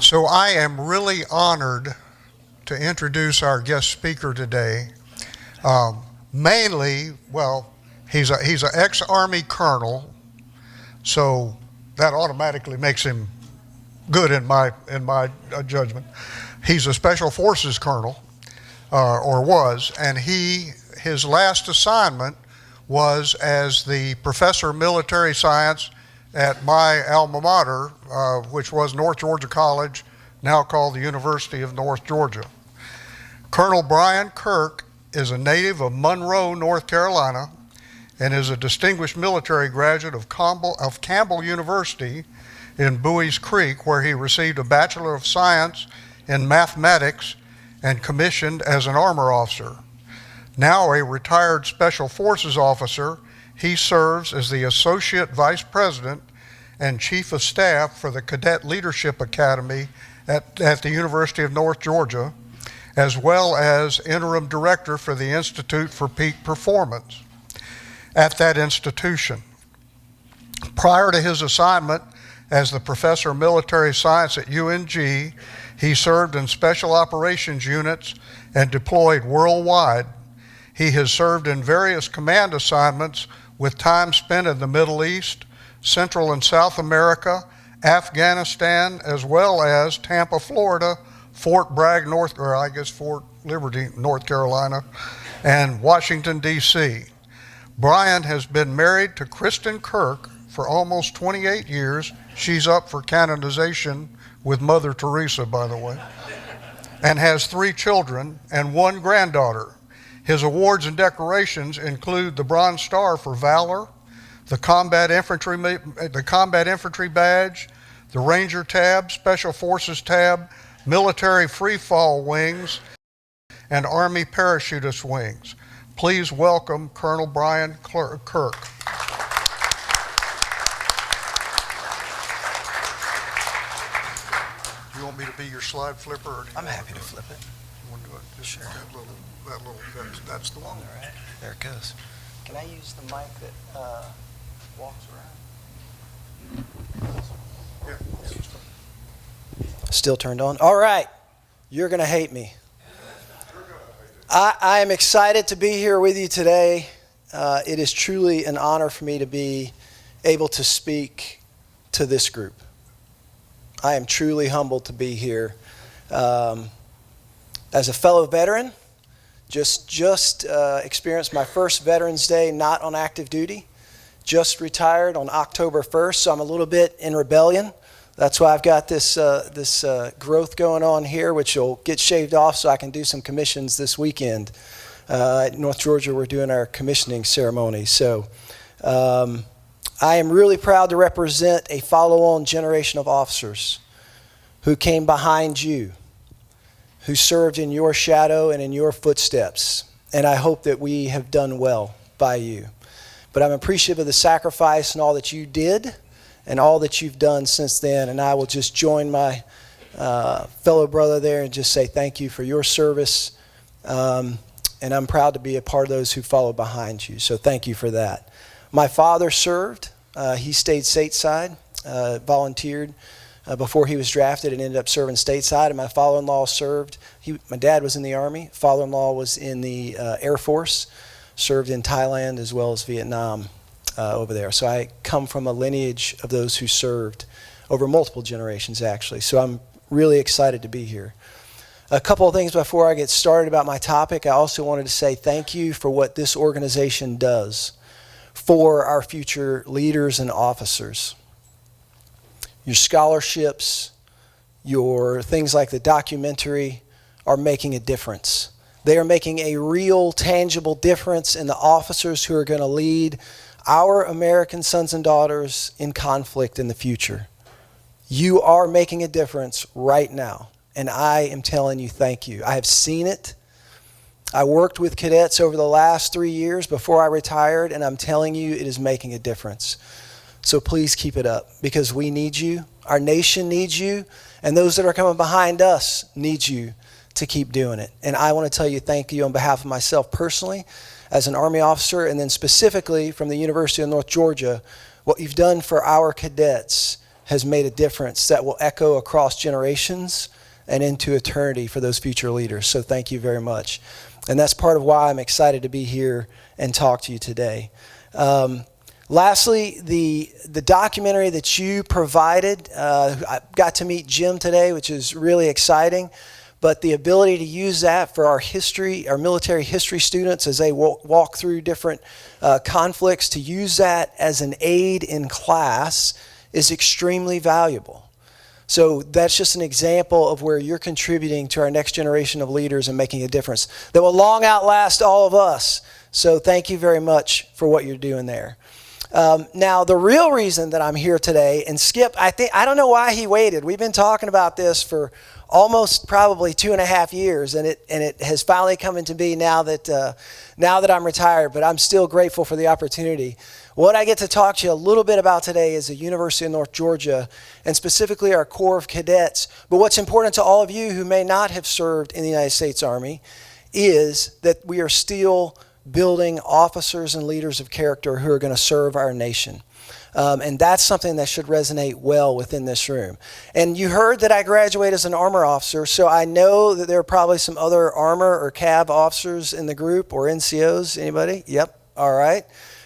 So I am really honored to introduce our guest speaker today. Mainly, well, he's an ex-Army colonel, so that automatically makes him good in my judgment. He's a Special Forces colonel, or was, and his last assignment was as the professor of military science at my alma mater, which was North Georgia College, now called the University of North Georgia. Colonel Bryan Kirk is a native of Monroe, North Carolina, and is a distinguished military graduate of Campbell University in Bowie's Creek, where he received a Bachelor of Science in Mathematics and commissioned as an armor officer. Now a retired Special Forces officer, he serves as the Associate Vice President and Chief of Staff for the Cadet Leadership Academy at the University of North Georgia, as well as Interim Director for the Institute for Peak Performance at that institution. Prior to his assignment as the Professor of Military Science at UNG, he served in Special Operations units and deployed worldwide. He has served in various command assignments with time spent in the Middle East, Central and South America, Afghanistan, as well as Tampa, Florida, Fort Liberty, North Carolina, and Washington, D.C. Bryan has been married to Kristen Kirk for almost 28 years. She's up for canonization with Mother Teresa, by the way, and has 3 children and 1 granddaughter. His awards and decorations include the Bronze Star for Valor, the Combat Infantry Badge, the Ranger Tab, Special Forces Tab, Military Free Fall Wings, and Army Parachutist Wings. Please welcome Colonel Bryan Kirk. You want me to be your slide flipper? Or I'm happy to flip it. You want to do it? Just sure. That's the one. All right. There it goes. Can I use the mic that walks around? Yeah. Still turned on? All right. You're going to hate me. I am excited to be here with you today. It is truly an honor for me to be able to speak to this group. I am truly humbled to be here. As a fellow veteran, just experienced my first Veterans Day not on active duty. Just retired on October 1st, so I'm a little bit in rebellion. That's why I've got this growth going on here, which will get shaved off so I can do some commissions this weekend. At North Georgia, we're doing our commissioning ceremony. So I am really proud to represent a follow-on generation of officers who came behind you, who served in your shadow and in your footsteps. And I hope that we have done well by you. But I'm appreciative of the sacrifice and all that you did and all that you've done since then. And I will just join my fellow brother there and just say thank you for your service. And I'm proud to be a part of those who follow behind you. So thank you for that. My father served. He stayed stateside, volunteered before he was drafted and ended up serving stateside. And my father-in-law served. My dad was in the Army. Father-in-law was in the Air Force, served in Thailand as well as Vietnam over there. So I come from a lineage of those who served over multiple generations, actually. So I'm really excited to be here. A couple of things before I get started about my topic. I also wanted to say thank you for what this organization does for our future leaders and officers. Your scholarships, your things like the documentary are making a difference. They are making a real, tangible difference in the officers who are going to lead our American sons and daughters in conflict in the future. You are making a difference right now, and I am telling you thank you. I have seen it. I worked with cadets over the last 3 years before I retired, and I'm telling you it is making a difference. So please keep it up, because we need you, our nation needs you, and those that are coming behind us need you to keep doing it. And I want to tell you thank you on behalf of myself personally as an Army officer, and then specifically from the University of North Georgia, what you've done for our cadets has made a difference that will echo across generations and into eternity for those future leaders. So thank you very much. And that's part of why I'm excited to be here and talk to you today. Lastly, the documentary that you provided, I got to meet Jim today, which is really exciting. But the ability to use that for our history, our military history students as they walk through different conflicts, to use that as an aid in class is extremely valuable. So that's just an example of where you're contributing to our next generation of leaders and making a difference that will long outlast all of us. So thank you very much for what you're doing there. Now, the real reason that I'm here today, and Skip, I don't know why he waited. We've been talking about this for almost probably 2.5 years, and it has finally come into being now that I'm retired, but I'm still grateful for the opportunity. What I get to talk to you a little bit about today is the University of North Georgia, and specifically our Corps of Cadets. But what's important to all of you who may not have served in the United States Army is that we are still building officers and leaders of character who are going to serve our nation. And that's something that should resonate well within this room. And you heard that I graduated as an armor officer, so I know that there are probably some other armor or CAV officers in the group, or NCOs. Anybody? Yep. All right.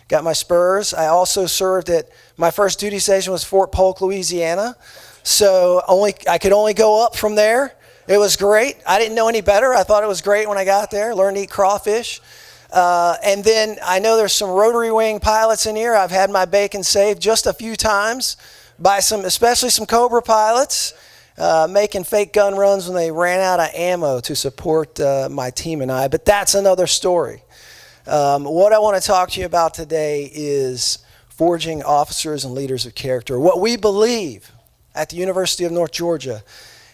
Got my spurs. I also served at, my first duty station was Fort Polk, Louisiana. So I could only go up from there. It was great. I didn't know any better. I thought it was great when I got there. Learned to eat crawfish. And then I know there's some rotary wing pilots in here. I've had my bacon saved just a few times by especially some Cobra pilots, making fake gun runs when they ran out of ammo to support my team and I. But that's another story. What I want to talk to you about today is forging officers and leaders of character. What we believe at the University of North Georgia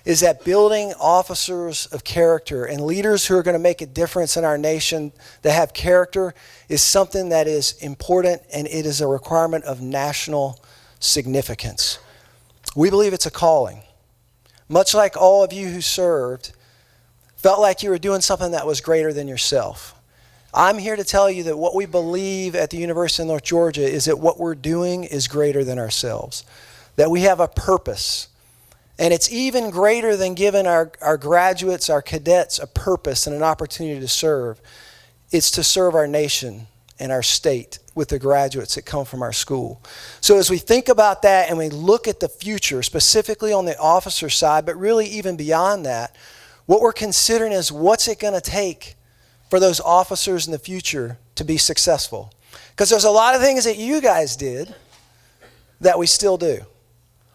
is that building officers of character and leaders who are going to make a difference in our nation that have character is something that is important, and it is a requirement of national significance. We believe it's a calling. Much like all of you who served felt like you were doing something that was greater than yourself. I'm here to tell you that what we believe at the University of North Georgia is that what we're doing is greater than ourselves, that we have a purpose. And it's even greater than giving our graduates, our cadets, a purpose and an opportunity to serve. It's to serve our nation and our state with the graduates that come from our school. So as we think about that and we look at the future, specifically on the officer side, but really even beyond that, what we're considering is what's it going to take for those officers in the future to be successful. Because there's a lot of things that you guys did that we still do.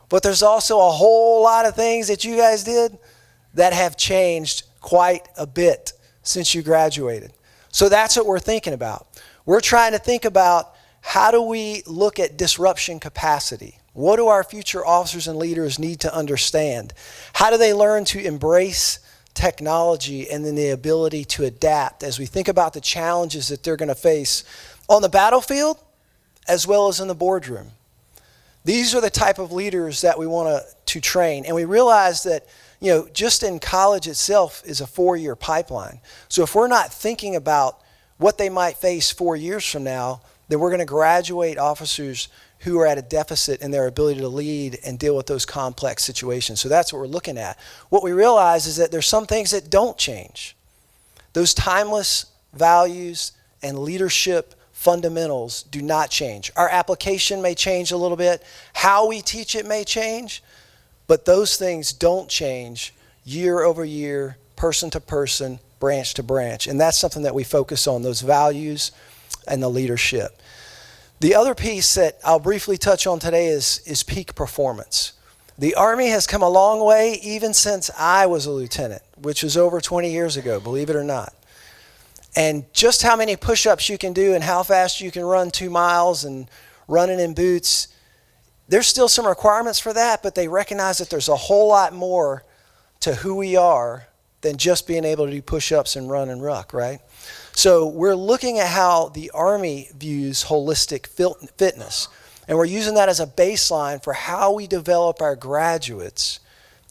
But there's also a whole lot of things that you guys did that have changed quite a bit since you graduated. So that's what we're thinking about. We're trying to think about, how do we look at disruption capacity? What do our future officers and leaders need to understand? How do they learn to embrace technology and then the ability to adapt as we think about the challenges that they're going to face on the battlefield as well as in the boardroom? These are the type of leaders that we want to train. And we realize that, just in college itself is a 4-year pipeline. So if we're not thinking about what they might face 4 years from now, then we're going to graduate officers who are at a deficit in their ability to lead and deal with those complex situations. So that's what we're looking at. What we realize is that there's some things that don't change. Those timeless values and leadership fundamentals do not change. Our application may change a little bit. How we teach it may change. But those things don't change year over year, person to person, branch to branch. And that's something that we focus on, those values and the leadership. The other piece that I'll briefly touch on today is peak performance. The Army has come a long way even since I was a lieutenant, which was over 20 years ago, believe it or not. And just how many push-ups you can do and how fast you can run 2 miles and running in boots, there's still some requirements for that, but they recognize that there's a whole lot more to who we are than just being able to do push-ups and run and ruck, right? So we're looking at how the Army views holistic fitness, and we're using that as a baseline for how we develop our graduates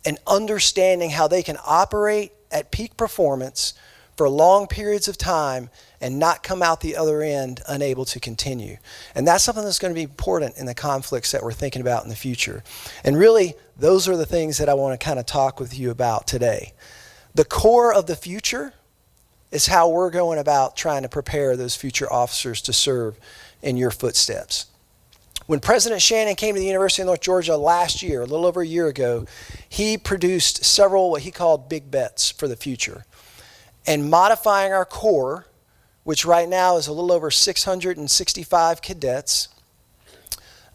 and understanding how they can operate at peak performance, for long periods of time and not come out the other end unable to continue. And that's something that's going to be important in the conflicts that we're thinking about in the future. And really, those are the things that I want to kind of talk with you about today. The core of the future is how we're going about trying to prepare those future officers to serve in your footsteps. When President Shannon came to the University of North Georgia last year, a little over a year ago, he produced several what he called big bets for the future. And modifying our core, which right now is a little over 665 cadets,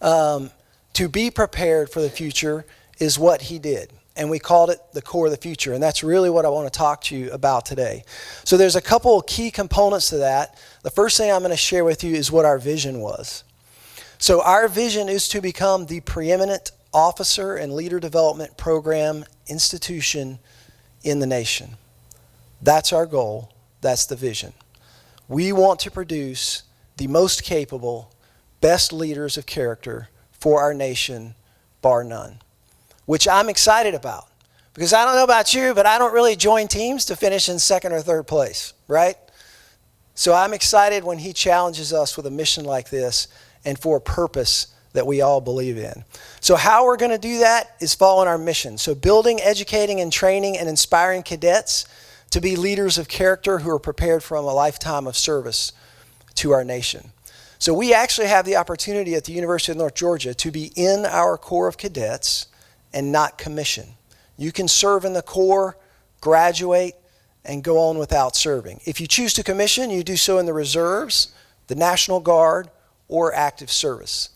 to be prepared for the future is what he did. And we called it the core of the future. And that's really what I want to talk to you about today. So there's a couple of key components to that. The first thing I'm going to share with you is what our vision was. So our vision is to become the preeminent officer and leader development program institution in the nation. That's our goal. That's the vision. We want to produce the most capable, best leaders of character for our nation, bar none, which I'm excited about. Because I don't know about you, but I don't really join teams to finish in second or third place, right? So I'm excited when he challenges us with a mission like this and for a purpose that we all believe in. So how we're going to do that is following our mission. So building, educating, and training and inspiring cadets to be leaders of character who are prepared from a lifetime of service to our nation. So we actually have the opportunity at the University of North Georgia to be in our Corps of Cadets and not commission. You can serve in the Corps, graduate, and go on without serving. If you choose to commission, you do so in the reserves, the National Guard, or active service.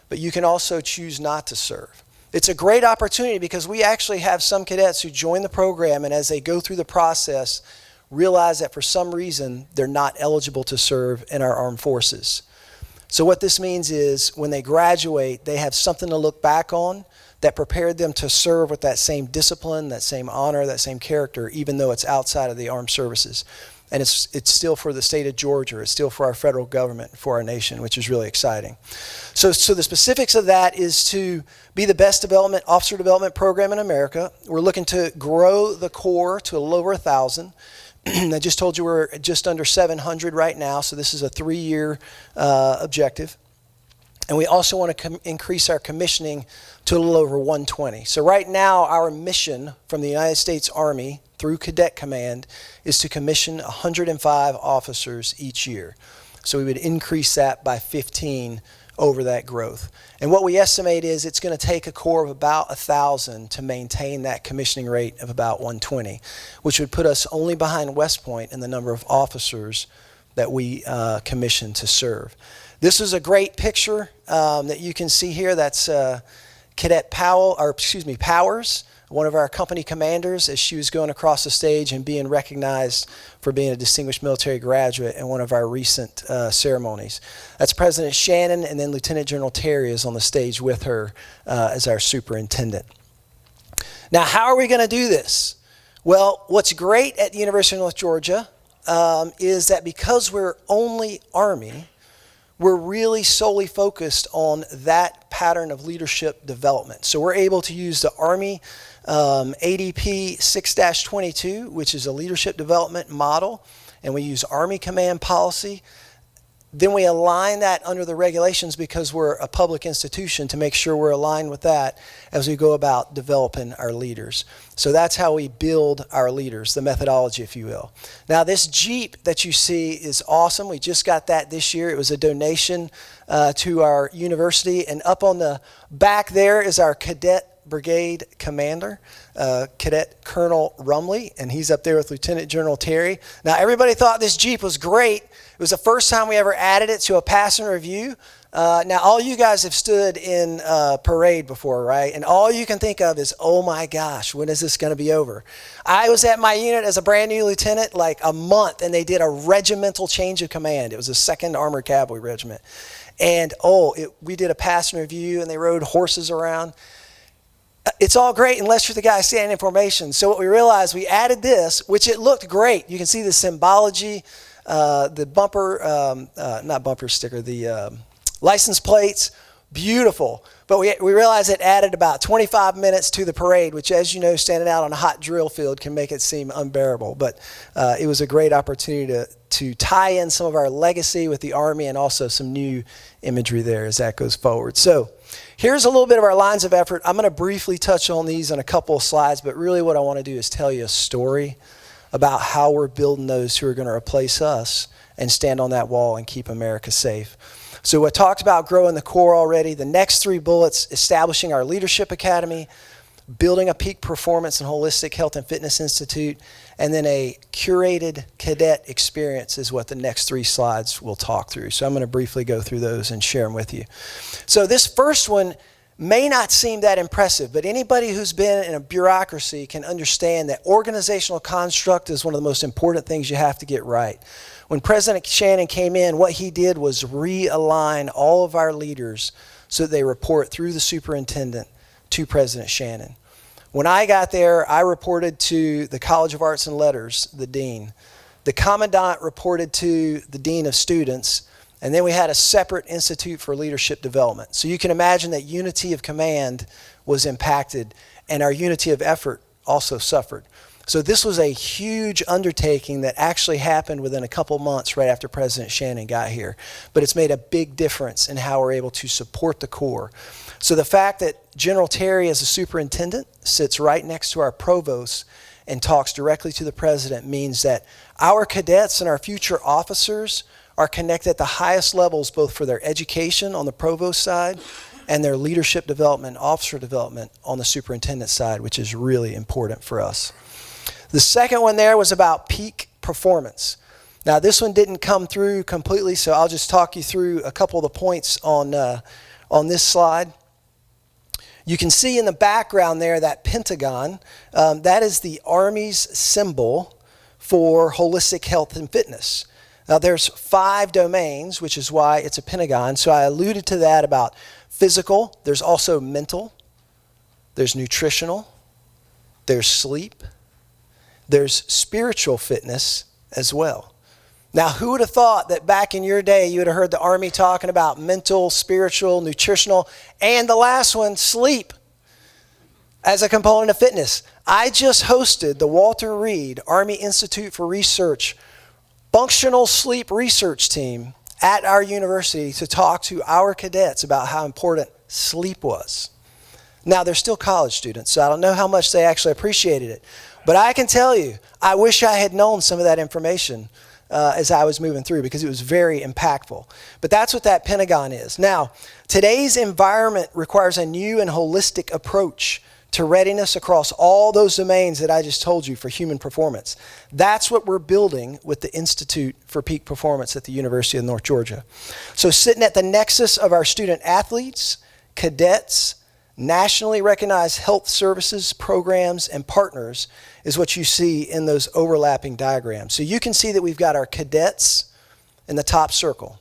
But you can also choose not to serve. It's a great opportunity because we actually have some cadets who join the program and as they go through the process, realize that for some reason they're not eligible to serve in our armed forces. So what this means is when they graduate, they have something to look back on that prepared them to serve with that same discipline, that same honor, that same character, even though it's outside of the armed services. And it's still for the state of Georgia. It's still for our federal government, for our nation, which is really exciting. So the specifics of that is to be the best officer development program in America. We're looking to grow the Corps to a little over 1,000. I just told you we're just under 700 right now, so this is a 3-year objective. And we also want to increase our commissioning to a little over 120. So right now, our mission from the United States Army through Cadet Command is to commission 105 officers each year. So we would increase that by 15 over that growth. And what we estimate is it's going to take a Corps of about 1,000 to maintain that commissioning rate of about 120, which would put us only behind West Point in the number of officers that we commission to serve. This is a great picture that you can see here. That's Cadet Powers, one of our company commanders, as she was going across the stage and being recognized for being a distinguished military graduate in one of our recent ceremonies. That's President Shannon, and then Lieutenant General Terry is on the stage with her as our superintendent. Now, how are we going to do this? Well, what's great at the University of North Georgia is that because we're only Army, we're really solely focused on that pattern of leadership development. So we're able to use the Army ADP 6-22, which is a leadership development model, and we use Army Command Policy. Then we align that under the regulations because we're a public institution to make sure we're aligned with that as we go about developing our leaders. So that's how we build our leaders, the methodology, if you will. Now, this Jeep that you see is awesome. We just got that this year. It was a donation to our university. And up on the back there is our Cadet Brigade Commander, Cadet Colonel Rumley, and he's up there with Lieutenant General Terry. Now, everybody thought this Jeep was great. It was the first time we ever added it to a passenger review. Now, all you guys have stood in parade before, right? And all you can think of is, oh my gosh, when is this going to be over? I was at my unit as a brand new lieutenant like a month, and they did a regimental change of command. It was a 2nd Armored Cavalry Regiment. And we did a passenger review, and they rode horses around. It's all great unless you're the guy standing in formation. So what we realized, we added this, which it looked great. You can see the symbology, the bumper, not bumper sticker, the license plates, Beautiful. But we realized it added about 25 minutes to the parade, which, as you know, standing out on a hot drill field can make it seem unbearable. But it was a great opportunity to tie in some of our legacy with the Army and also some new imagery there as that goes forward. So here's a little bit of our lines of effort. I'm going to briefly touch on these in a couple of slides, but really what I want to do is tell you a story about how we're building those who are going to replace us and stand on that wall and keep America safe. So we talked about growing the core already. The next 3 bullets, establishing our leadership academy, building a peak performance and holistic health and fitness institute, and then a curated cadet experience is what the next 3 slides will talk through. So I'm going to briefly go through those and share them with you. So this first one may not seem that impressive, but anybody who's been in a bureaucracy can understand that organizational construct is one of the most important things you have to get right. When President Shannon came in, what he did was realign all of our leaders so that they report through the superintendent to President Shannon. When I got there, I reported to the College of Arts and Letters, the dean. The commandant reported to the dean of students, and then we had a separate institute for leadership development. So you can imagine that unity of command was impacted, and our unity of effort also suffered. So this was a huge undertaking that actually happened within a couple months right after President Shannon got here. But it's made a big difference in how we're able to support the Corps. So the fact that General Terry, as a superintendent, sits right next to our provost and talks directly to the president means that our cadets and our future officers are connected at the highest levels, both for their education on the provost side and their leadership development, officer development on the superintendent side, which is really important for us. The second one there was about peak performance. Now this one didn't come through completely, so I'll just talk you through a couple of the points on this slide. You can see in the background there that pentagon, that is the Army's symbol for holistic health and fitness. Now there's 5 domains, which is why it's a pentagon. So I alluded to that about physical. There's also mental. There's nutritional. There's sleep. There's spiritual fitness as well. Now, who would have thought that back in your day you would have heard the Army talking about mental, spiritual, nutritional, and the last one, sleep, as a component of fitness? I just hosted the Walter Reed Army Institute for Research functional sleep research team at our university to talk to our cadets about how important sleep was. Now, they're still college students, so I don't know how much they actually appreciated it. But I can tell you, I wish I had known some of that information as I was moving through, because it was very impactful. But that's what that pentagon is. Now, today's environment requires a new and holistic approach to readiness across all those domains that I just told you for human performance. That's what we're building with the Institute for Peak Performance at the University of North Georgia. So sitting at the nexus of our student athletes, cadets, nationally recognized health services, programs, and partners is what you see in those overlapping diagrams. So you can see that we've got our cadets in the top circle.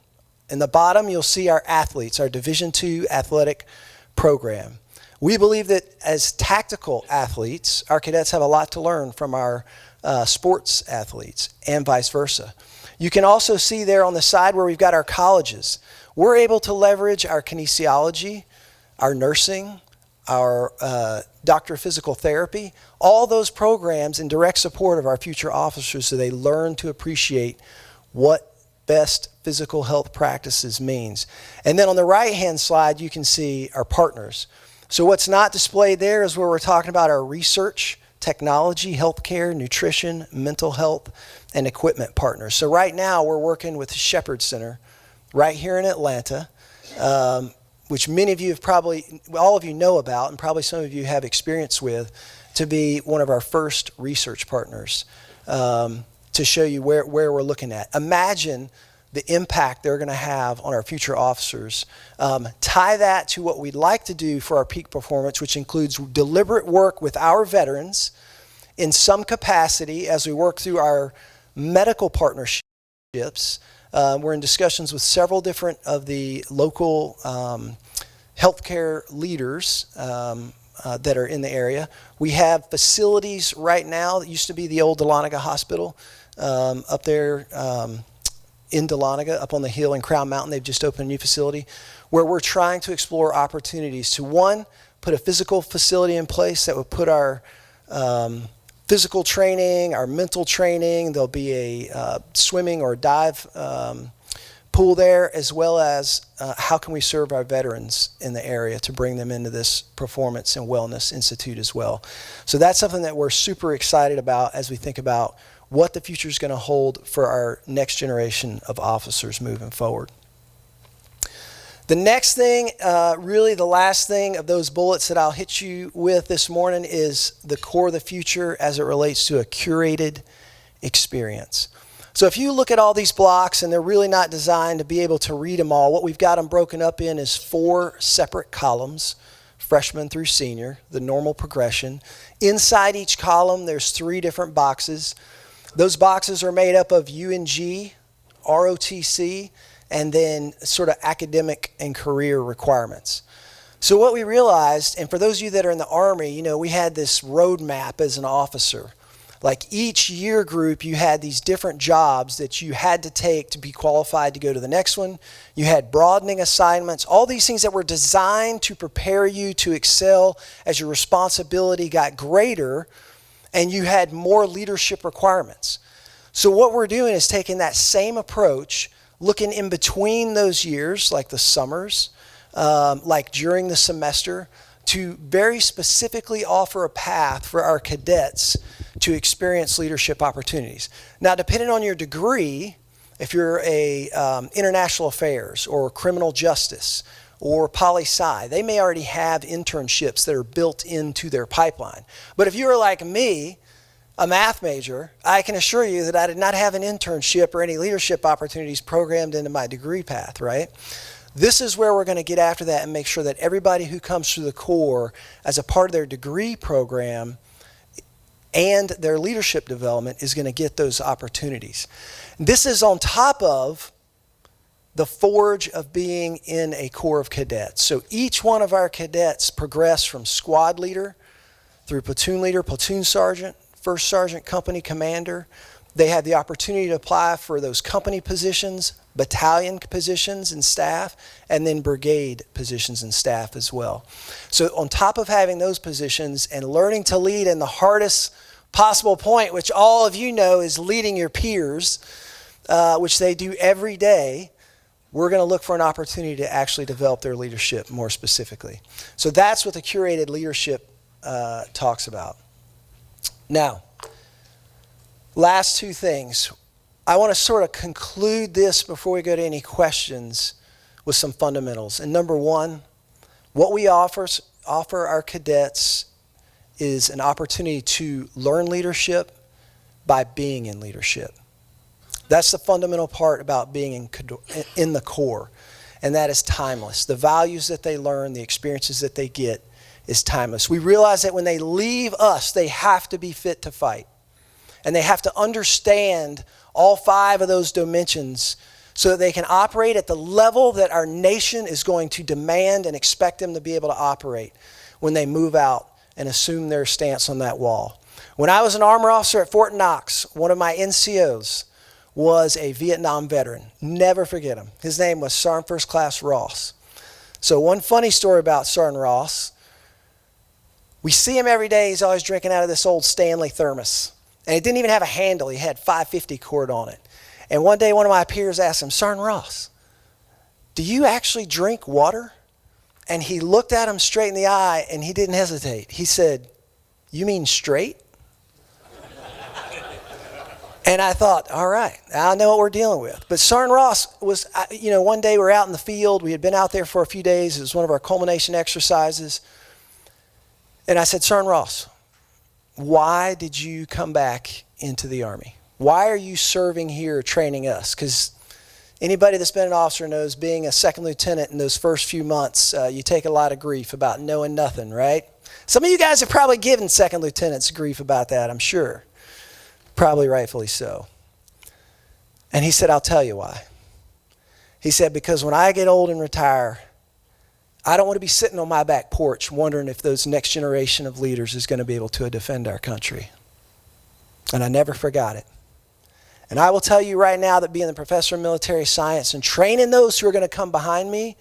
In the bottom, you'll see our athletes, our Division II athletic program. We believe that as tactical athletes, our cadets have a lot to learn from our sports athletes and vice versa. You can also see there on the side where we've got our colleges. We're able to leverage our kinesiology, our nursing, our doctor of physical therapy, all those programs in direct support of our future officers so they learn to appreciate what best physical health practices means. And then on the right-hand slide, you can see our partners. So what's not displayed there is where we're talking about our research, technology, healthcare, nutrition, mental health, and equipment partners. So right now we're working with the Shepherd Center right here in Atlanta, which many of you have probably, all of you know about, and probably some of you have experience with, to be one of our first research partners, to show you where we're looking at. Imagine the impact they're going to have on our future officers. Tie that to what we'd like to do for our peak performance, which includes deliberate work with our veterans in some capacity as we work through our medical partnerships. We're in discussions with several different of the local healthcare leaders that are in the area. We have facilities right now that used to be the old Dahlonega Hospital up there in Dahlonega, up on the hill in Crown Mountain. They've just opened a new facility where we're trying to explore opportunities to, one, put a physical facility in place that would put our physical training, our mental training. There'll be a swimming or dive pool there, as well as how can we serve our veterans in the area to bring them into this performance and wellness institute as well. So that's something that we're super excited about as we think about what the future is going to hold for our next generation of officers moving forward. The next thing, really the last thing of those bullets that I'll hit you with this morning is the core of the future as it relates to a curated experience. So if you look at all these blocks, and they're really not designed to be able to read them all, what we've got them broken up in is 4 separate columns, freshman through senior, the normal progression. Inside each column, there's 3 different boxes. Those boxes are made up of UNG, ROTC, and then sort of academic and career requirements. So what we realized, and for those of you that are in the Army, you know, we had this roadmap as an officer. Like each year group, you had these different jobs that you had to take to be qualified to go to the next one. You had broadening assignments, all these things that were designed to prepare you to excel as your responsibility got greater and you had more leadership requirements. So what we're doing is taking that same approach, looking in between those years, like the summers, like during the semester, to very specifically offer a path for our cadets to experience leadership opportunities. Now, depending on your degree, if you're a international affairs or criminal justice or poli-sci, they may already have internships that are built into their pipeline. But if you are like me, a math major, I can assure you that I did not have an internship or any leadership opportunities programmed into my degree path, right? This is where we're going to get after that and make sure that everybody who comes through the Corps as a part of their degree program and their leadership development is going to get those opportunities. This is on top of the forge of being in a Corps of Cadets. So each one of our cadets progress from squad leader through platoon leader, platoon sergeant, first sergeant, company commander. They have the opportunity to apply for those company positions, battalion positions and staff, and then brigade positions and staff as well. So on top of having those positions and learning to lead in the hardest possible point, which all of you know is leading your peers, which they do every day, we're going to look for an opportunity to actually develop their leadership more specifically. So that's what the curated leadership talks about. Now, last 2 things. I want to sort of conclude this before we go to any questions with some fundamentals. And number 1, what we offer our cadets is an opportunity to learn leadership by being in leadership. That's the fundamental part about being in the Corps, and that is timeless. The values that they learn, the experiences that they get is timeless. We realize that when they leave us, they have to be fit to fight. And they have to understand all 5 of those dimensions so that they can operate at the level that our nation is going to demand and expect them to be able to operate when they move out and assume their stance on that wall. When I was an armor officer at Fort Knox, one of my NCOs was a Vietnam veteran. Never forget him. His name was Sergeant First Class Ross. So one funny story about Sergeant Ross, we see him every day. He's always drinking out of this old Stanley thermos. And it didn't even have a handle. He had 550 cord on it. And one day one of my peers asked him, Sergeant Ross, do you actually drink water? And he looked at him straight in the eye and he didn't hesitate. He said, you mean straight? And I thought, all right, I know what we're dealing with. But Sergeant Ross was, one day we were out in the field. We had been out there for a few days. It was one of our culmination exercises. And I said, Sergeant Ross, why did you come back into the Army? Why are you serving here training us? Because anybody that's been an officer knows being a second lieutenant in those first few months, you take a lot of grief about knowing nothing, right? Some of you guys have probably given second lieutenants grief about that, I'm sure. Probably rightfully so. And he said, I'll tell you why. He said, because when I get old and retire, I don't want to be sitting on my back porch wondering if those next generation of leaders is going to be able to defend our country. And I never forgot it. And I will tell you right now that being the professor of military science and training those who are going to come behind me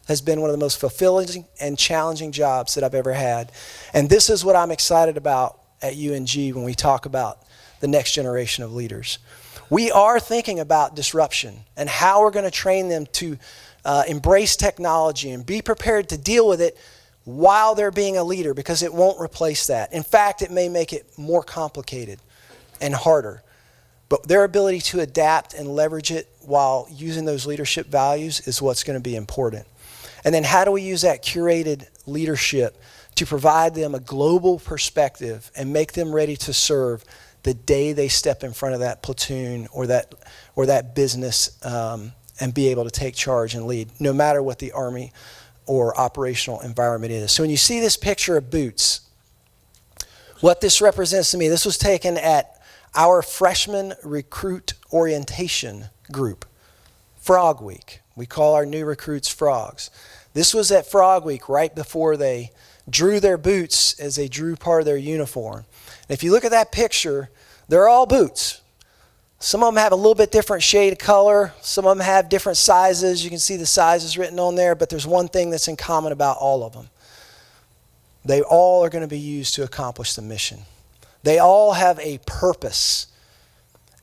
has been one of the most fulfilling and challenging jobs that I've ever had. And this is what I'm excited about at UNG when we talk about the next generation of leaders. We are thinking about disruption and how we're going to train them to embrace technology and be prepared to deal with it while they're being a leader, because it won't replace that. In fact, it may make it more complicated and harder. But their ability to adapt and leverage it while using those leadership values is what's going to be important. And then how do we use that curated leadership to provide them a global perspective and make them ready to serve the day they step in front of that platoon or that business and be able to take charge and lead, no matter what the Army or operational environment is. So when you see this picture of boots, what this represents to me, this was taken at our freshman recruit orientation group, Frog Week. We call our new recruits frogs. This was at Frog Week right before they drew their boots as they drew part of their uniform. And if you look at that picture, they're all boots. Some of them have a little bit different shade of color. Some of them have different sizes. You can see the sizes written on there, but there's one thing that's in common about all of them. They all are going to be used to accomplish the mission. They all have a purpose,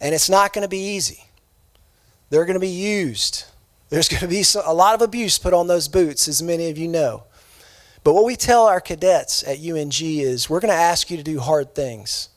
and it's not going to be easy. They're going to be used. There's going to be a lot of abuse put on those boots, as many of you know. But what we tell our cadets at UNG is we're going to ask you to do hard things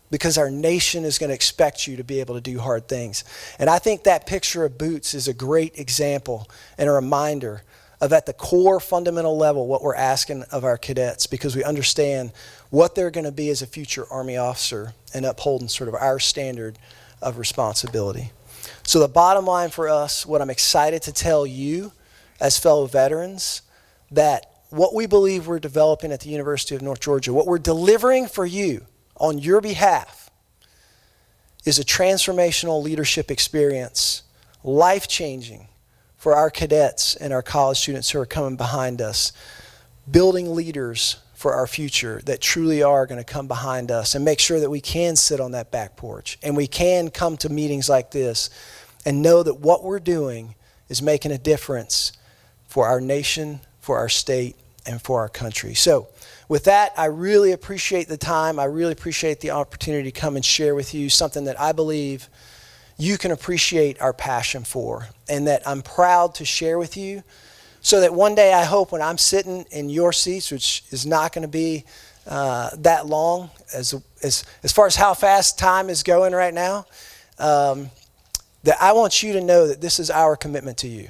because our nation is going to expect you to be able to do hard things. And I think that picture of boots is a great example and a reminder of, at the core fundamental level, what we're asking of our cadets, because we understand what they're going to be as a future Army officer and upholding sort of our standard of responsibility. So the bottom line for us, what I'm excited to tell you as fellow veterans, that what we believe we're developing at the University of North Georgia, what we're delivering for you on your behalf, is a transformational leadership experience, life-changing for our cadets and our college students who are coming behind us, building leaders for our future that truly are going to come behind us and make sure that we can sit on that back porch and we can come to meetings like this and know that what we're doing is making a difference for our nation, for our state, and for our country. So with that, I really appreciate the time. I really appreciate the opportunity to come and share with you something that I believe you can appreciate our passion for, and that I'm proud to share with you, so that one day I hope when I'm sitting in your seats, which is not going to be that long as far as how fast time is going right now, that I want you to know that this is our commitment to you.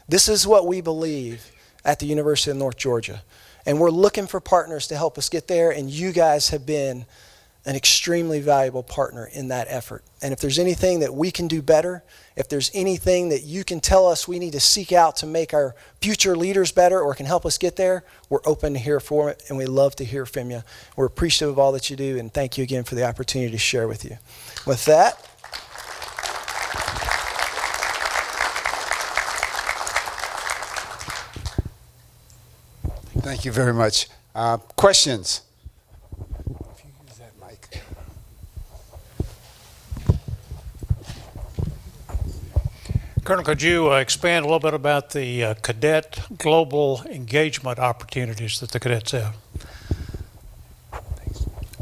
This is what we believe at the University of North Georgia. And we're looking for partners to help us get there, and you guys have been an extremely valuable partner in that effort. And if there's anything that we can do better, if there's anything that you can tell us we need to seek out to make our future leaders better or can help us get there, we're open to hear for it, and we love to hear from you. We're appreciative of all that you do, and thank you again for the opportunity to share with you. With that, thank you very much. Questions? If you use that mic. Colonel, could you expand a little bit about the cadet global engagement opportunities that the cadets have?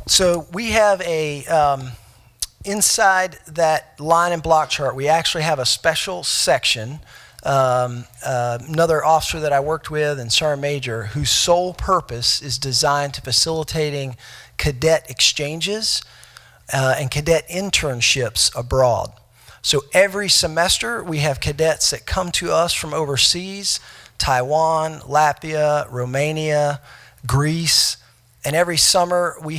so we have a, inside that line and block chart, we actually have a special section. Another officer that I worked with, and Sergeant Major, whose sole purpose is designed to facilitating cadet exchanges and cadet internships abroad. So every semester we have cadets that come to us from overseas, Taiwan, Latvia, Romania, Greece, and every summer we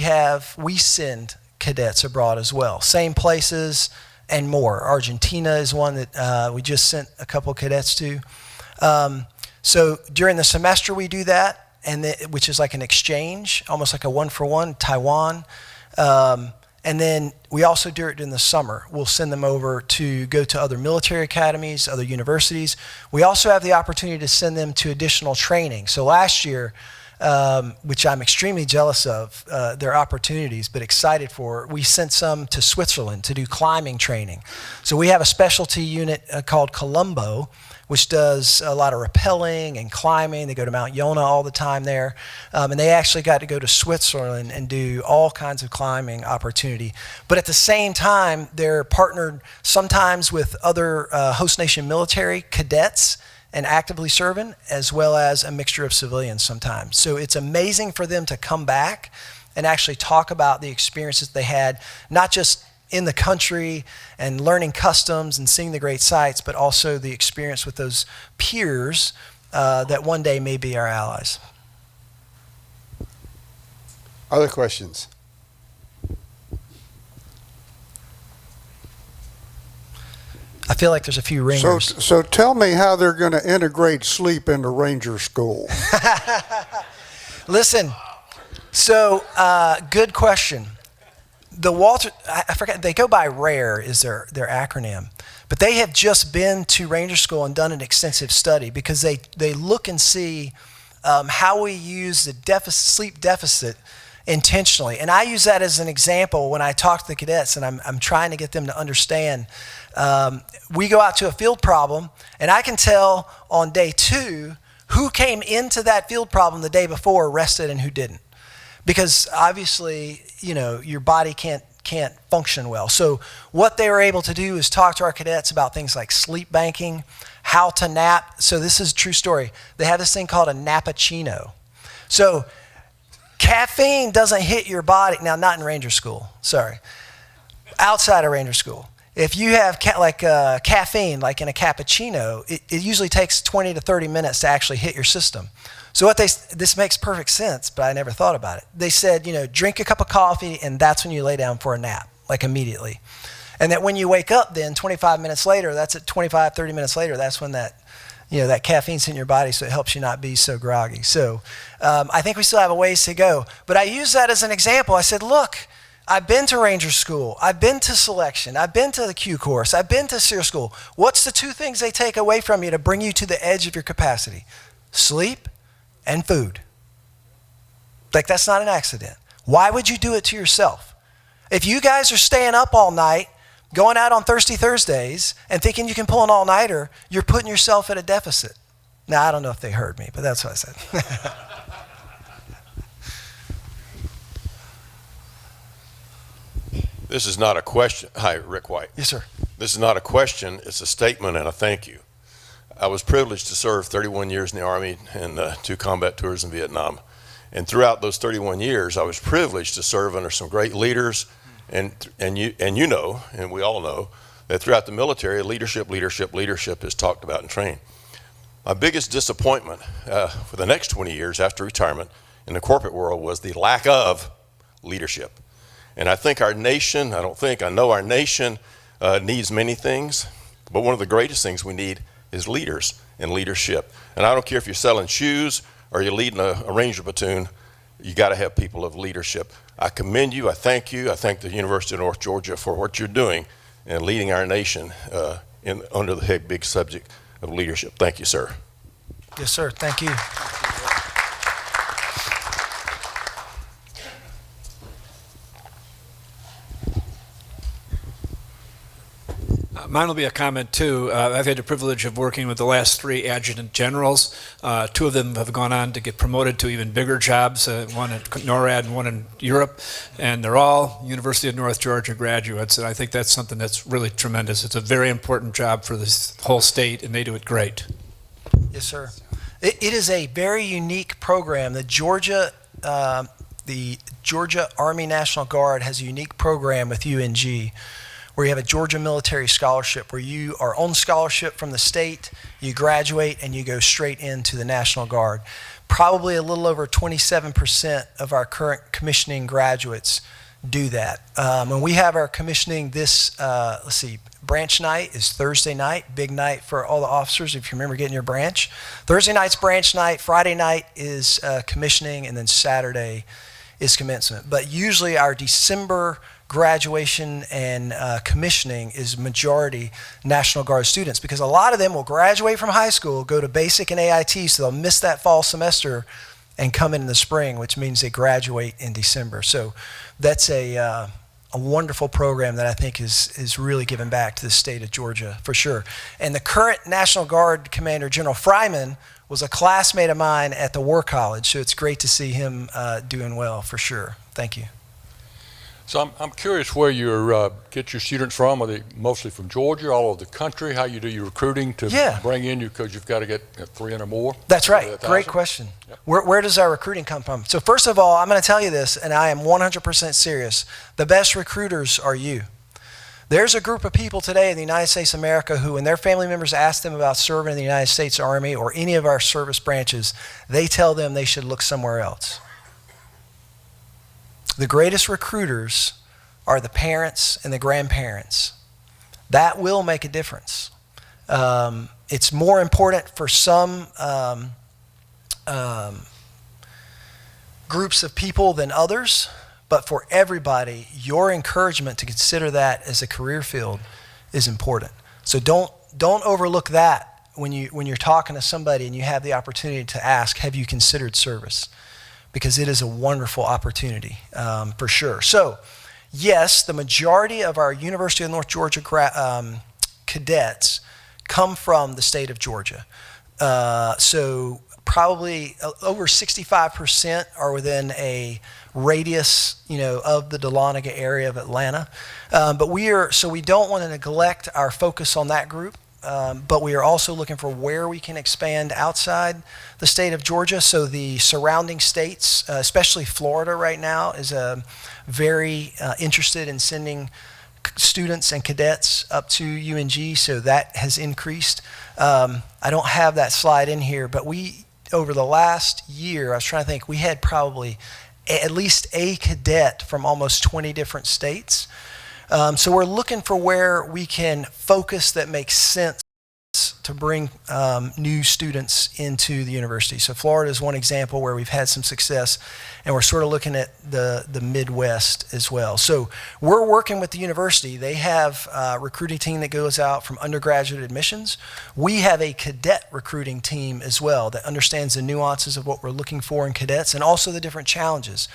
send cadets abroad as well. Same places and more. Argentina is one that we just sent a couple of cadets to. So during the semester we do that, which is like an exchange, almost like a one-for-one, Taiwan. And then we also do it in the summer. We'll send them over to go to other military academies, other universities. We also have the opportunity to send them to additional training. So last year, which I'm extremely jealous of, their opportunities, but excited for. We sent some to Switzerland to do climbing training. So we have a specialty unit called Colombo, which does a lot of rappelling and climbing. They go to Mount Yona all the time there. And they actually got to go to Switzerland and do all kinds of climbing opportunity. But at the same time, they're partnered sometimes with other host nation military cadets and actively serving, as well as a mixture of civilians sometimes. So it's amazing for them to come back and actually talk about the experiences they had, not just in the country and learning customs and seeing the great sights, but also the experience with those peers that one day may be our allies. Other questions? I feel like there's a few ringers. So tell me how they're going to integrate sleep into Ranger School. Listen, so good question. The Walter, I forget, they go by RARE is their acronym, but they have just been to Ranger School and done an extensive study because they look and see how we use the sleep deficit intentionally. And I use that as an example when I talk to the cadets and I'm trying to get them to understand. We go out to a field problem and I can tell on day 2 who came into that field problem the day before rested and who didn't. Because obviously, your body can't function well. So what they were able to do is talk to our cadets about things like sleep banking, how to nap. So this is a true story. They have this thing called a nappuccino. So caffeine doesn't hit your body. Now, not in Ranger School, sorry. Outside of Ranger School. If you have caffeine, like in a cappuccino, it usually takes 20 to 30 minutes to actually hit your system. So this makes perfect sense, but I never thought about it. They said, drink a cup of coffee and that's when you lay down for a nap, like immediately. And that when you wake up then 25 minutes later, that's at 25, 30 minutes later, that's when that caffeine's in your body, so it helps you not be so groggy. So I think we still have a ways to go. But I use that as an example. I said, look, I've been to Ranger School. I've been to selection. I've been to the Q course. I've been to SEER School. What's the 2 things they take away from you to bring you to the edge of your capacity? Sleep and food. Like, that's not an accident. Why would you do it to yourself? If you guys are staying up all night, going out on Thirsty Thursdays, and thinking you can pull an all-nighter, you're putting yourself at a deficit. Now, I don't know if they heard me, but that's what I said. This is not a question. Hi, Rick White. Yes, sir. This is not a question. It's a statement and a thank you. I was privileged to serve 31 years in the Army and 2 combat tours in Vietnam. And throughout those 31 years, I was privileged to serve under some great leaders. And we all know that throughout the military, leadership is talked about and trained. My biggest disappointment for the next 20 years after retirement in the corporate world was the lack of leadership. And I think our nation, I know our nation needs many things, but one of the greatest things we need is leaders and leadership. And I don't care if you're selling shoes or you're leading a Ranger platoon, you got to have people of leadership. I commend you, I thank the University of North Georgia for what you're doing and leading our nation under the big subject of leadership. Thank you, sir. Yes, sir. Thank you. Mine will be a comment too. I've had the privilege of working with the last 3 adjutant generals. 2 of them have gone on to get promoted to even bigger jobs, one at NORAD and one in Europe, and they're all University of North Georgia graduates, and I think that's something that's really tremendous. It's a very important job for this whole state, and they do it great. Yes, sir. It is a very unique program. The Georgia Army National Guard has a unique program with UNG, where you have a Georgia Military Scholarship, where you are on scholarship from the state, you graduate, and you go straight into the National Guard. Probably a little over 27% of our current commissioning graduates do that. When we have our commissioning this, branch night is Thursday night, big night for all the officers if you remember getting your branch. Thursday night's branch night, Friday night is commissioning, and then Saturday is commencement. But usually our December graduation and commissioning is majority National Guard students, because a lot of them will graduate from high school, go to basic and AIT, so they'll miss that fall semester and come in the spring, which means they graduate in December. So that's a wonderful program that I think is really giving back to the state of Georgia for sure. And the current National Guard Commander, General Fryman, was a classmate of mine at the War College, so it's great to see him doing well for sure. Thank you. So I'm curious where you get your students from. Are they mostly from Georgia, all over the country? How you do your recruiting to bring in you, because you've got to get 300 or more? That's right. Great question. Yep. Where does our recruiting come from? So first of all, I'm going to tell you this, and I am 100% serious. The best recruiters are you. There's a group of people today in the United States of America who, when their family members ask them about serving in the United States Army or any of our service branches, they tell them they should look somewhere else. The greatest recruiters are the parents and the grandparents. That will make a difference. It's more important for some groups of people than others, but for everybody, your encouragement to consider that as a career field is important. So don't overlook that when you're talking to somebody and you have the opportunity to ask, have you considered service? Because it is a wonderful opportunity, for sure. So, yes, the majority of our University of North Georgia cadets come from the state of Georgia. So probably over 65% are within a radius, of the Dahlonega area of Atlanta. But we don't want to neglect our focus on that group. But we are also looking for where we can expand outside the state of Georgia. So the surrounding states, especially Florida right now, is very interested in sending students and cadets up to UNG. So that has increased. I don't have that slide in here, but over the last year, I was trying to think, we had probably at least a cadet from almost 20 different states. So we're looking for where we can focus that makes sense to bring new students into the university. So Florida is one example where we've had some success, and we're sort of looking at the Midwest as well. So we're working with the university. They have a recruiting team that goes out from undergraduate admissions. We have a cadet recruiting team as well that understands the nuances of what we're looking for in cadets and also the different challenges.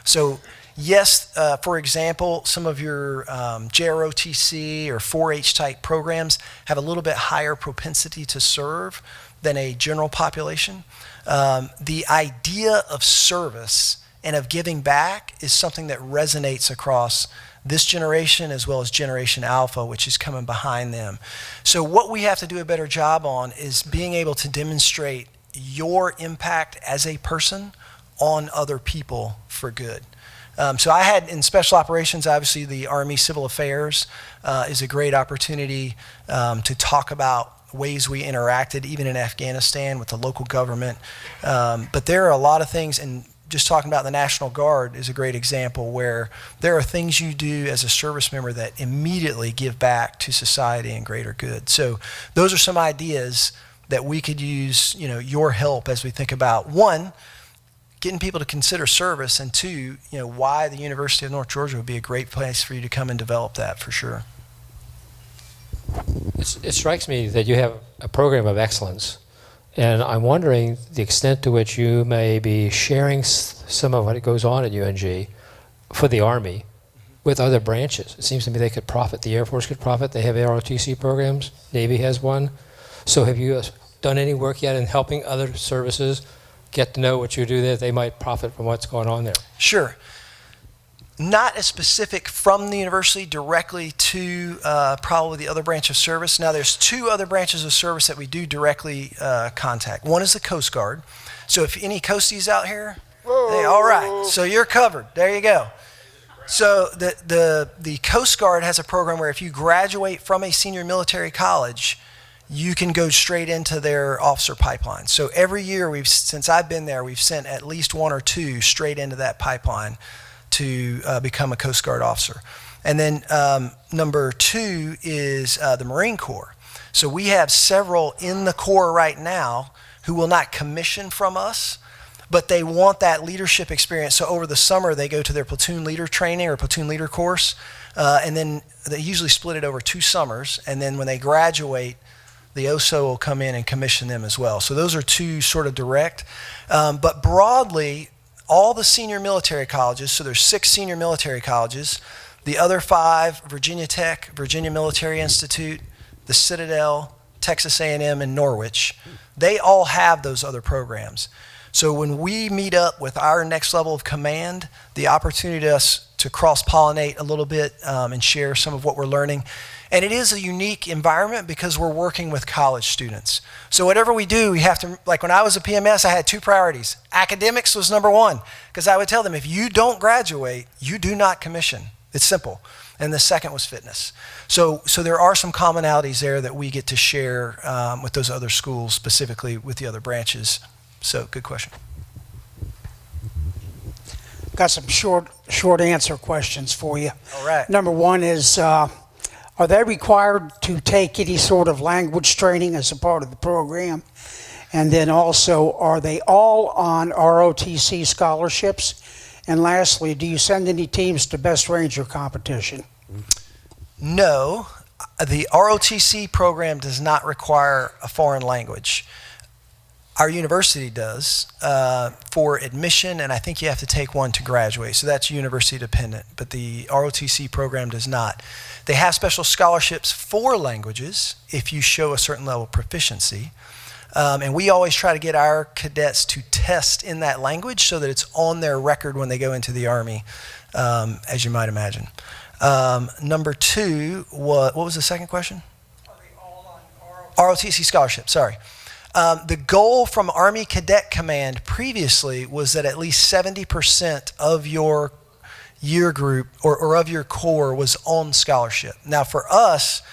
So yes, for example, some of your JROTC or 4-H type programs have a little bit higher propensity to serve than a general population. The idea of service and of giving back is something that resonates across this generation as well as Generation Alpha, which is coming behind them. So what we have to do a better job on is being able to demonstrate your impact as a person on other people for good. So I had in special operations, obviously the Army Civil Affairs is a great opportunity to talk about ways we interacted even in Afghanistan with the local government. But there are a lot of things, and just talking about the National Guard is a great example where there are things you do as a service member that immediately give back to society and greater good. So those are some ideas that we could use, your help as we think about, one, getting people to consider service, and two, why the University of North Georgia would be a great place for you to come and develop that for sure. It strikes me that you have a program of excellence, and I'm wondering the extent to which you may be sharing some of what goes on at UNG for the Army with other branches. It seems to me they could profit. The Air Force could profit. They have ROTC programs. Navy has one. So have you done any work yet in helping other services get to know what you do there? They might profit from what's going on there. Sure. Not as specific from the university directly to probably the other branch of service. Now there's two other branches of service that we do directly contact. One is the Coast Guard. So if any Coasties out here, hey, all right, so you're covered. There you go. So the Coast Guard has a program where if you graduate from a senior military college, you can go straight into their officer pipeline. So every year, since I've been there, we've sent at least one or two straight into that pipeline to become a Coast Guard officer. And then number two is the Marine Corps. So we have several in the Corps right now who will not commission from us, but they want that leadership experience. So over the summer, they go to their platoon leader training or platoon leader course, and then they usually split it over 2 summers. And then when they graduate, the OSO will come in and commission them as well. So those are two sort of direct. But broadly, all the senior military colleges, so there's 6 senior military colleges, the other 5, Virginia Tech, Virginia Military Institute, the Citadel, Texas A&M, and Norwich, they all have those other programs. So when we meet up with our next level of command, the opportunity to cross-pollinate a little bit and share some of what we're learning. And it is a unique environment because we're working with college students. So whatever we do, we have to, like when I was a PMS, I had 2 priorities. Academics was number 1, because I would tell them, if you don't graduate, you do not commission. It's simple. And the second was fitness. So there are some commonalities there that we get to share with those other schools, specifically with the other branches. So good question. Got some short answer questions for you. All right. Number 1 is, are they required to take any sort of language training as a part of the program? And then also, are they all on ROTC scholarships? And lastly, do you send any teams to Best Ranger competition? No, the ROTC program does not require a foreign language. Our university does for admission, and I think you have to take one to graduate. So that's university dependent, but the ROTC program does not. They have special scholarships for languages if you show a certain level of proficiency. And we always try to get our cadets to test in that language so that it's on their record when they go into the Army, as you might imagine. Number 2, what was the second question? Are they all on ROTC scholarship, sorry. The goal from Army Cadet Command previously was that at least 70% of your year group or of your corps was on scholarship. Now for us,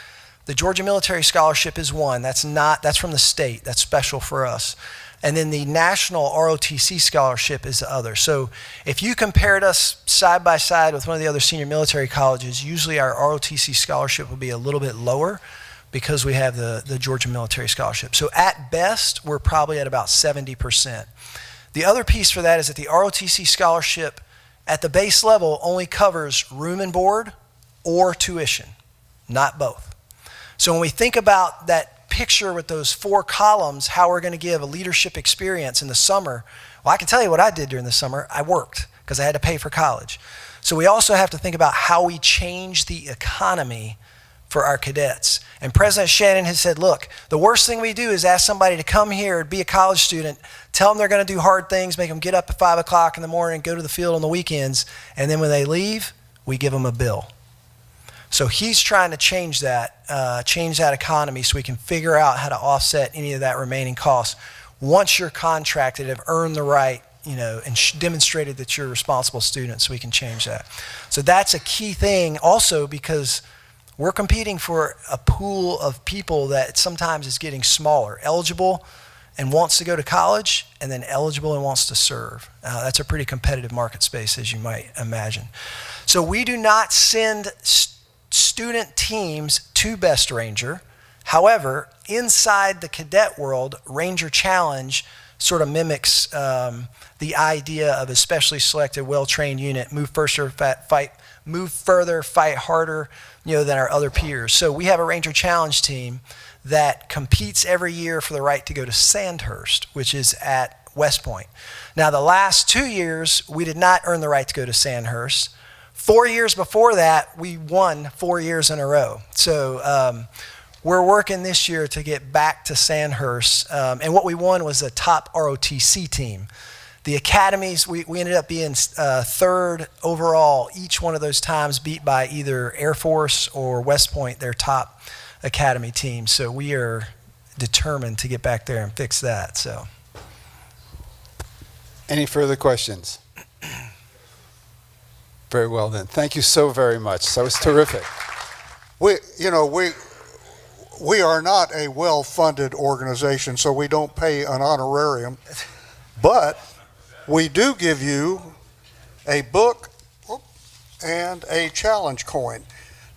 the Georgia Military Scholarship is one. That's from the state. That's special for us. And then the National ROTC Scholarship is the other. So if you compared us side by side with one of the other senior military colleges, usually our ROTC scholarship will be a little bit lower because we have the Georgia Military Scholarship. So at best, we're probably at about 70%. The other piece for that is that the ROTC scholarship at the base level only covers room and board or tuition, not both. So when we think about that picture with those 4 columns, how we're going to give a leadership experience in the summer, well, I can tell you what I did during the summer. I worked because I had to pay for college. So we also have to think about how we change the economy for our cadets. And President Shannon has said, look, the worst thing we do is ask somebody to come here, be a college student, tell them they're going to do hard things, make them get up at 5 o'clock in the morning, go to the field on the weekends, and then when they leave, we give them a bill. So he's trying to change that economy so we can figure out how to offset any of that remaining cost. Once you're contracted, have earned the right, and demonstrated that you're a responsible student, so we can change that. So that's a key thing also because we're competing for a pool of people that sometimes is getting smaller, eligible and wants to go to college, and then eligible and wants to serve. That's a pretty competitive market space, as you might imagine. So we do not send student teams to Best Ranger. However, inside the cadet world, Ranger Challenge sort of mimics the idea of a specially selected, well-trained unit, move further, fight harder, than our other peers. So we have a Ranger Challenge team that competes every year for the right to go to Sandhurst, which is at West Point. Now, the last 2 years, we did not earn the right to go to Sandhurst. 4 years before that, we won 4 years in a row. So we're working this year to get back to Sandhurst. And what we won was a top ROTC team. The academies, we ended up being 3rd overall, each one of those times beat by either Air Force or West Point, their top academy team. So we are determined to get back there and fix that. So, Any further questions? Very well then. Thank you so very much. That was terrific. We are not a well-funded organization, so we don't pay an honorarium, but we do give you a book and a challenge coin.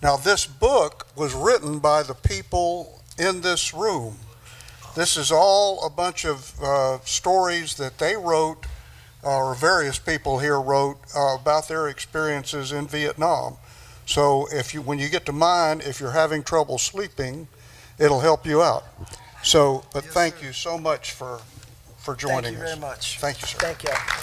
Now, this book was written by the people in this room. This is all a bunch of stories that they wrote, or various people here wrote, about their experiences in Vietnam. So when you get to mine, if you're having trouble sleeping, it'll help you out. So, but thank you so much for joining us. Thank you very much. Thank you, sir. Thank you.